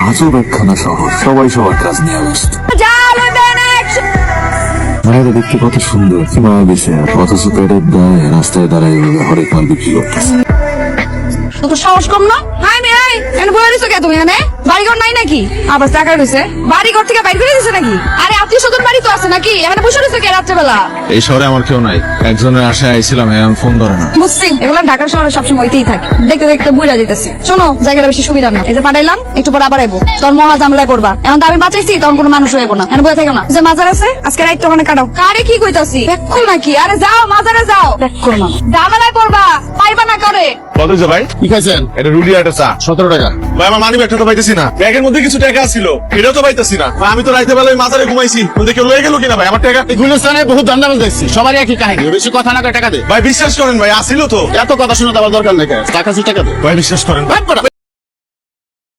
আজব একখানা শহর, সবাই সবার কাজ নিয়ে ব্যস্ত। মায়েরা দেখতে কত সুন্দর, কি মায়া দিছে, অথচ পেটের দায় রাস্তায় দাঁড়ায় হরেক মাল বিক্রি করতেছে। তো সাহস কম না? হাই মে হাই, এনে বলে দিছো কে তুমি? এনে বাড়িঘর নাই নাকি? আবার টাকা রয়েছে, বাড়িঘর থেকে বাইর করে দিছে নাকি? আরে আত্মীয় স্বজন বাড়ি তো আছে নাকি? এখানে বসে রয়েছে কে রাত্রেবেলা? এই শহরে আমার কেউ নাই, একজনের আশায় আইছিলাম, এখন ফোন ধরে না। বুঝছি, এগুলো ঢাকার শহরে সবসময় হইতেই থাকে। দেখতে দেখতে বুঝা যেতেছি। শোনো, জায়গাটা বেশি সুবিধার না। এই যে পাঠাইলাম, একটু পর আবার আইবো। তোর মহা ঝামেলায় পড়বা। এখন তো আমি বাঁচাইছি, তখন কোনো মানুষ হইব না। এখন বয়ে থাকো না। যে মাজার আছে, আজকে রাইট তো ওখানে কাটাও। কারে কি কইতাছি? দেখো নাকি? আরে যাও, মাজারে যাও। দেখো না, ঝামেলায় পড়বা, পাইবা না করে। কত হয়েছে ভাই? কি খাইছেন? এটা রুটি আর একটা চা। 17 টাকা। ভাই আমার মানি ব্যাগটা তো পাইতেছি না, ব্যাগের মধ্যে কিছু টাকা ছিল, এটাও তো পাইতেছি না। ভাই, আমি তো রাইতে বেলায় মাজারে ঘুমাইছি, দেখে লয়ে গেল কিনা ভাই আমার টাকা? এই গুলিস্তানে বহুত দান্দাবাজ দেখছি, সবারই একই কাহিনী, বেশি কথা না কয়ে টাকা দে। ভাই বিশ্বাস করেন ভাই, আসিল তো। এত কথা শুনে দেওয়ার দরকার নেই, টাকা টাকা দে। ভাই বিশ্বাস করেন। ভাগ করা।